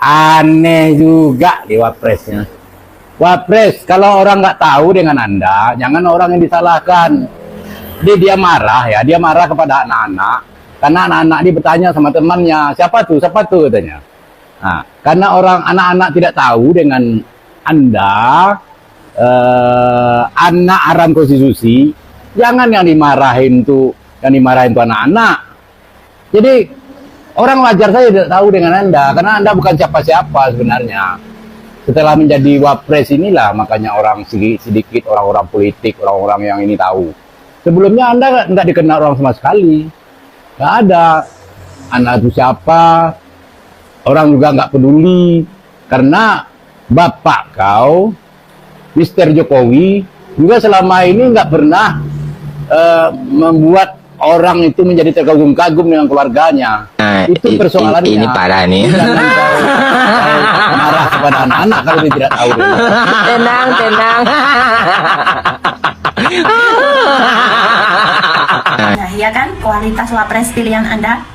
Aneh juga di Wapresnya. Wapres, kalau orang nggak tahu dengan Anda, jangan orang yang disalahkan. Dia marah ya, dia marah kepada anak-anak. Karena anak-anak dia bertanya sama temannya, siapa tuh katanya. Nah, karena orang anak-anak tidak tahu dengan Anda, anak aran konstitusi, jangan yang dimarahin tuh anak-anak. Jadi orang wajar saja tidak tahu dengan Anda, karena Anda bukan siapa-siapa sebenarnya. Setelah menjadi Wapres inilah makanya orang sedikit orang-orang politik, orang-orang yang ini tahu. Sebelumnya Anda nggak dikenal orang sama sekali, nggak ada. Anak itu siapa, orang juga nggak peduli, karena bapak kau, Mr. Jokowi, juga selama ini nggak pernah membuat orang itu menjadi terkagum-kagum dengan keluarganya. Nah, itu persoalannya. Ini parah nih. Jangan kau marah kepada anak-anak kalau dia tidak tahu. Tenang. Nah, ya kan, kualitas Wapres pilihan Anda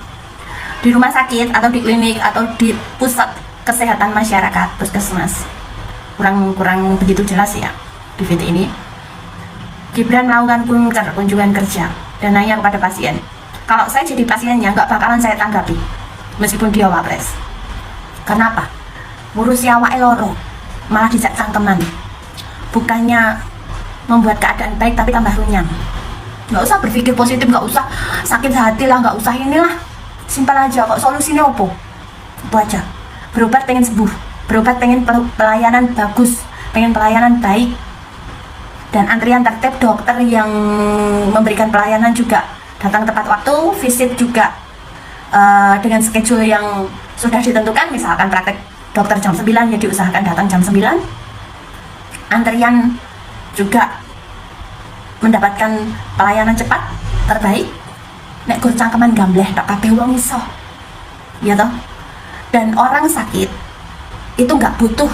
di rumah sakit atau di klinik atau di pusat kesehatan masyarakat, puskesmas, kurang begitu jelas ya di video ini. Gibran melakukan kunjungan kerja dan nanya kepada pasien. Kalau saya jadi pasiennya, nggak bakalan saya tanggapi meskipun dia Wapres. Kenapa? Ngurusi awake loro malah dijak cangkeman. Bukannya membuat keadaan baik tapi tambah runyam. Nggak usah berpikir positif, nggak usah sakit hati lah, nggak usah inilah. Simpel aja kok, solusinya apa? Itu aja. Berobat pengen sembuh, berobat pengen pelayanan bagus, pengen pelayanan baik, dan antrian tertib, dokter yang memberikan pelayanan juga datang tepat waktu, visit juga dengan schedule yang sudah ditentukan. Misalkan praktek dokter jam 9 ya diusahakan datang jam 9. Antrian juga mendapatkan pelayanan cepat terbaik. Nek gur cangkeman gambleh tak kabeh wong iso, ya toh. Dan orang sakit itu nggak butuh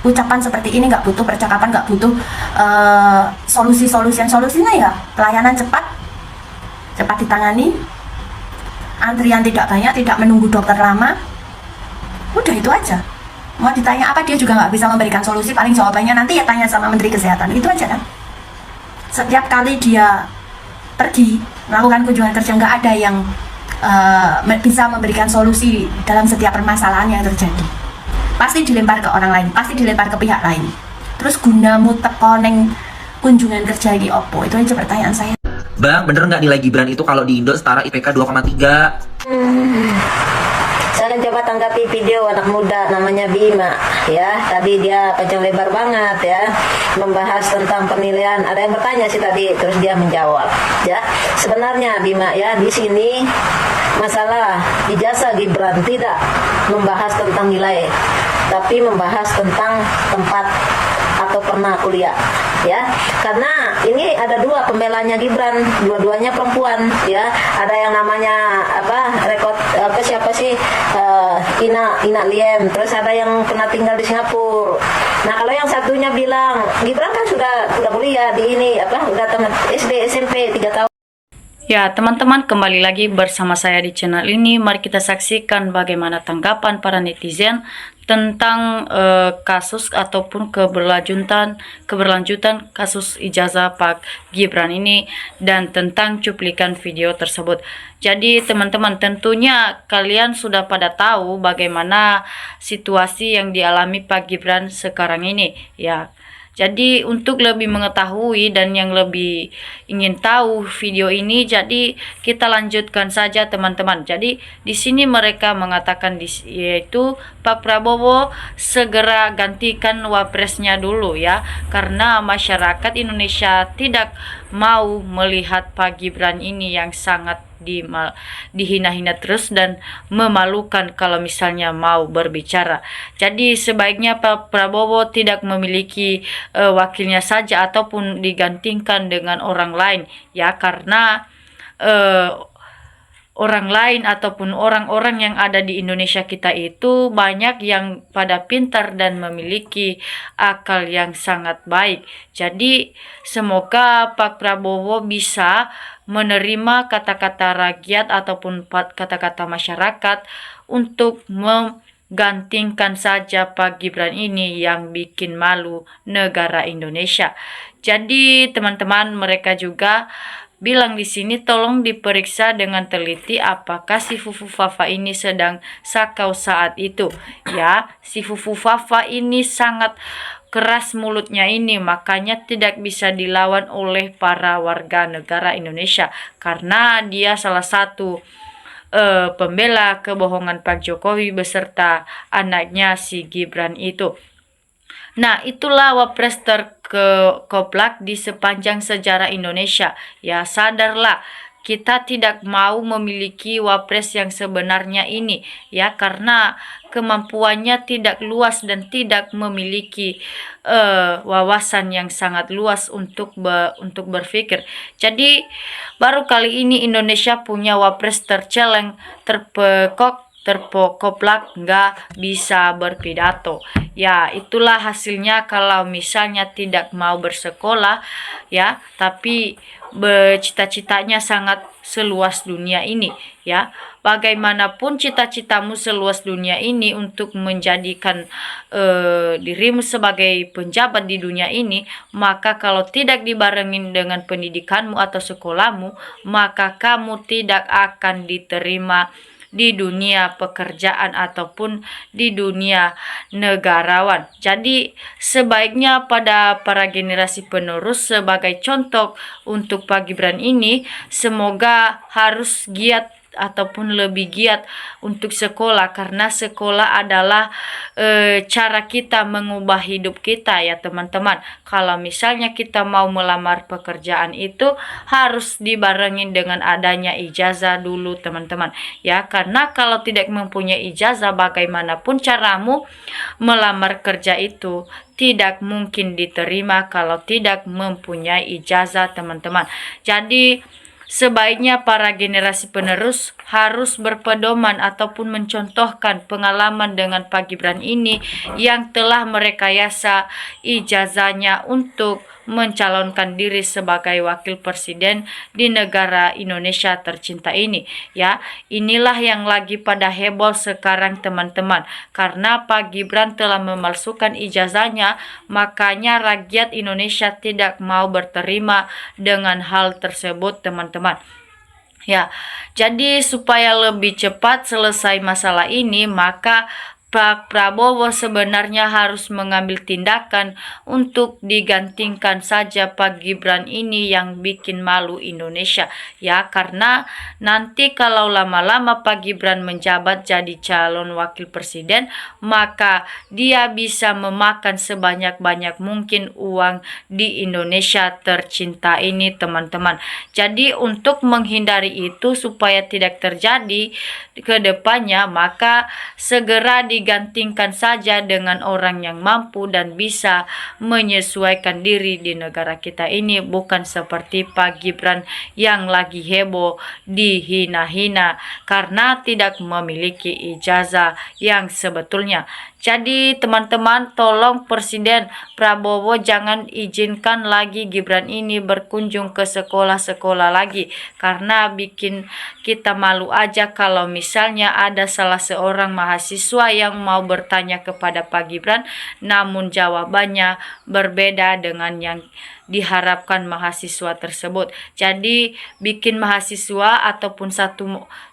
ucapan seperti ini, nggak butuh percakapan, nggak butuh solusinya ya pelayanan cepat ditangani, antrian tidak banyak, tidak menunggu dokter lama. Udah itu aja. Mau ditanya apa dia juga nggak bisa memberikan solusi, paling jawabannya nanti ya tanya sama Menteri Kesehatan. Itu aja kan. Setiap kali dia pergi melakukan kunjungan kerja, nggak ada yang bisa memberikan solusi dalam setiap permasalahan yang terjadi. Pasti dilempar ke orang lain, pasti dilempar ke pihak lain. Terus gunamu teko neng kunjungan kerja di opo? Itu aja pertanyaan saya. Bang, bener nggak nilai Gibran itu kalau di Indo setara IPK 2,3? Saya akan coba tanggapi video anak muda namanya Bima ya. Tadi dia panjang lebar banget ya, membahas tentang penilaian. Ada yang bertanya sih tadi, terus dia menjawab ya. Sebenarnya Bima ya, di sini masalah ijazah Gibran tidak membahas tentang nilai, tapi membahas tentang tempat atau pernah kuliah ya. Karena ini ada dua pembelanya Gibran, dua-duanya perempuan ya. Ada yang namanya siapa sih, Ina Liem, terus ada yang pernah tinggal di Singapura. Nah, kalau yang satunya bilang Gibran kan sudah kuliah di ini udah tamat SD SMP 3 tahun. Ya, teman-teman, kembali lagi bersama saya di channel ini. Mari kita saksikan bagaimana tanggapan para netizen tentang kasus ataupun keberlanjutan kasus ijazah Pak Gibran ini dan tentang cuplikan video tersebut. Jadi teman-teman, tentunya kalian sudah pada tahu bagaimana situasi yang dialami Pak Gibran sekarang ini ya. Jadi untuk lebih mengetahui dan yang lebih ingin tahu video ini, jadi kita lanjutkan saja teman-teman. Jadi di sini mereka mengatakan yaitu Pak Prabowo segera gantikan wapresnya dulu ya, karena masyarakat Indonesia tidak mau melihat Pak Gibran ini yang sangat dihina-hina terus dan memalukan kalau misalnya mau berbicara. Jadi sebaiknya Pak Prabowo tidak memiliki wakilnya saja ataupun digantikan dengan orang lain, ya, karena orang lain ataupun orang-orang yang ada di Indonesia kita itu banyak yang pada pintar dan memiliki akal yang sangat baik. Jadi semoga Pak Prabowo bisa menerima kata-kata rakyat ataupun kata-kata masyarakat untuk menggantikan saja Pak Gibran ini yang bikin malu negara Indonesia. Jadi teman-teman, mereka juga bilang di sini tolong diperiksa dengan teliti apakah si Fufu Fafa ini sedang sakau saat itu. Ya, si Fufu Fafa ini sangat keras mulutnya ini, makanya tidak bisa dilawan oleh para warga negara Indonesia karena dia salah satu pembela kebohongan Pak Jokowi beserta anaknya si Gibran itu. Nah, itulah wapres terkoplak di sepanjang sejarah Indonesia. Ya, sadarlah, kita tidak mau memiliki wapres yang sebenarnya ini, ya, karena kemampuannya tidak luas dan tidak memiliki wawasan yang sangat luas untuk berpikir. Jadi, baru kali ini Indonesia punya wapres terceleng, terkoplak, nggak bisa berpidato. Ya, itulah hasilnya kalau misalnya tidak mau bersekolah, ya, tapi cita-citanya sangat seluas dunia ini, ya. Bagaimanapun cita-citamu seluas dunia ini untuk menjadikan dirimu sebagai penjabat di dunia ini, maka kalau tidak dibarengin dengan pendidikanmu atau sekolahmu, maka kamu tidak akan diterima di dunia pekerjaan ataupun di dunia negarawan. Jadi sebaiknya pada para generasi penerus sebagai contoh untuk Pak Gibran ini, semoga harus giat ataupun lebih giat untuk sekolah, karena sekolah adalah cara kita mengubah hidup kita, ya teman-teman. Kalau misalnya kita mau melamar pekerjaan itu harus dibarengin dengan adanya ijazah dulu, teman-teman, ya, karena kalau tidak mempunyai ijazah, bagaimanapun caramu melamar kerja itu tidak mungkin diterima kalau tidak mempunyai ijazah, teman-teman. Jadi sebaiknya para generasi penerus harus berpedoman ataupun mencontohkan pengalaman dengan Pak Gibran ini yang telah merekayasa ijazahnya untuk mencalonkan diri sebagai wakil presiden di negara Indonesia tercinta ini, ya. Inilah yang lagi pada heboh sekarang, teman-teman, karena Pak Gibran telah memalsukan ijazahnya, makanya rakyat Indonesia tidak mau berterima dengan hal tersebut, teman-teman. Ya, jadi supaya lebih cepat selesai masalah ini, maka Pak Prabowo sebenarnya harus mengambil tindakan untuk digantikan saja Pak Gibran ini yang bikin malu Indonesia, ya, karena nanti kalau lama-lama Pak Gibran menjabat jadi calon wakil presiden, maka dia bisa memakan sebanyak-banyak mungkin uang di Indonesia tercinta ini, teman-teman. Jadi untuk menghindari itu supaya tidak terjadi ke depannya, maka segera digantikan saja dengan orang yang mampu dan bisa menyesuaikan diri di negara kita ini, bukan seperti Pak Gibran yang lagi heboh dihina-hina karena tidak memiliki ijazah yang sebetulnya. Jadi teman-teman, tolong Presiden Prabowo jangan izinkan lagi Gibran ini berkunjung ke sekolah-sekolah lagi, karena bikin kita malu aja kalau misalnya ada salah seorang mahasiswa yang mau bertanya kepada Pak Gibran namun jawabannya berbeda dengan yang diharapkan mahasiswa tersebut. Jadi bikin mahasiswa ataupun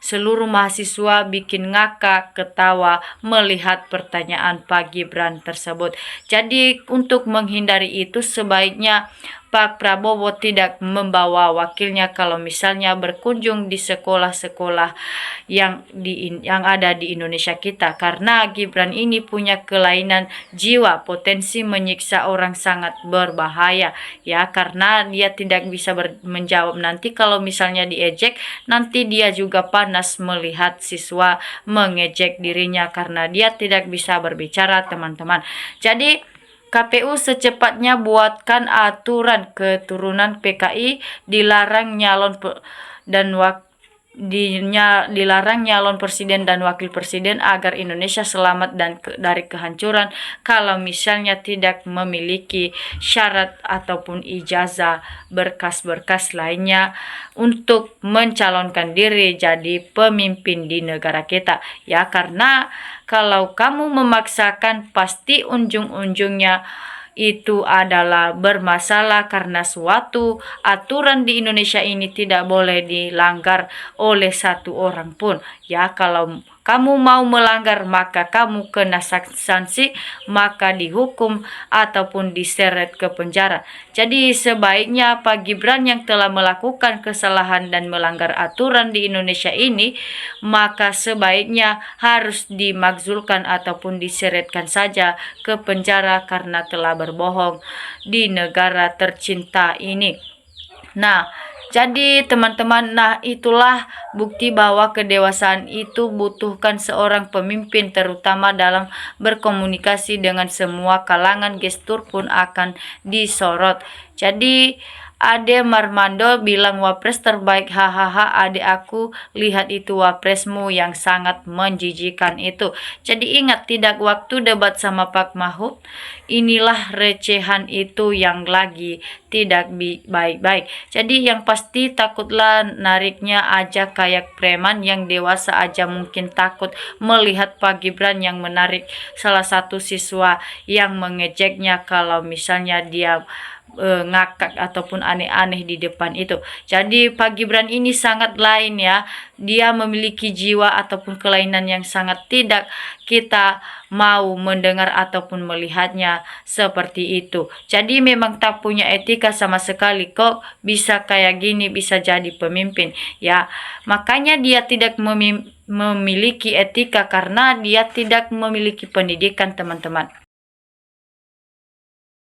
seluruh mahasiswa bikin ngakak, ketawa melihat pertanyaan Pak Gibran tersebut. Jadi untuk menghindari itu sebaiknya Pak Prabowo tidak membawa wakilnya kalau misalnya berkunjung di sekolah-sekolah yang ada di Indonesia kita, karena Gibran ini punya kelainan jiwa, potensi menyiksa orang sangat berbahaya ya, karena dia tidak bisa menjawab. Nanti kalau misalnya diejek, nanti dia juga panas melihat siswa mengejek dirinya karena dia tidak bisa berbicara, teman-teman. Jadi KPU secepatnya buatkan aturan keturunan PKI, dilarang nyalon dilarang nyalon presiden dan wakil presiden agar Indonesia selamat dari kehancuran kalau misalnya tidak memiliki syarat ataupun ijazah berkas-berkas lainnya untuk mencalonkan diri jadi pemimpin di negara kita ya, karena kalau kamu memaksakan pasti ujung-ujungnya itu adalah bermasalah, karena suatu aturan di Indonesia ini tidak boleh dilanggar oleh satu orang pun ya. Kalau kamu mau melanggar maka kamu kena sanksi, maka dihukum ataupun diseret ke penjara. Jadi sebaiknya Pak Gibran yang telah melakukan kesalahan dan melanggar aturan di Indonesia ini, maka sebaiknya harus dimakzulkan ataupun diseretkan saja ke penjara karena telah berbohong di negara tercinta ini. Nah, jadi teman-teman, itulah bukti bahwa kedewasaan itu butuhkan seorang pemimpin, terutama dalam berkomunikasi dengan semua kalangan, gestur pun akan disorot. Jadi Ade Marmando bilang wapres terbaik, hahaha adik aku, lihat itu wapresmu yang sangat menjijikan itu. Jadi ingat, tidak waktu debat sama Pak Mahfud, inilah recehan itu yang lagi tidak baik-baik. Jadi yang pasti takutlah nariknya aja kayak preman, yang dewasa aja mungkin takut melihat Pak Gibran yang menarik salah satu siswa yang mengejeknya kalau misalnya dia ngakak ataupun aneh-aneh di depan itu. Jadi Pak Gibran ini sangat lain ya, dia memiliki jiwa ataupun kelainan yang sangat tidak kita mau mendengar ataupun melihatnya seperti itu. Jadi memang tak punya etika sama sekali, kok bisa kayak gini, bisa jadi pemimpin ya. Makanya dia tidak memiliki etika karena dia tidak memiliki pendidikan, teman-teman.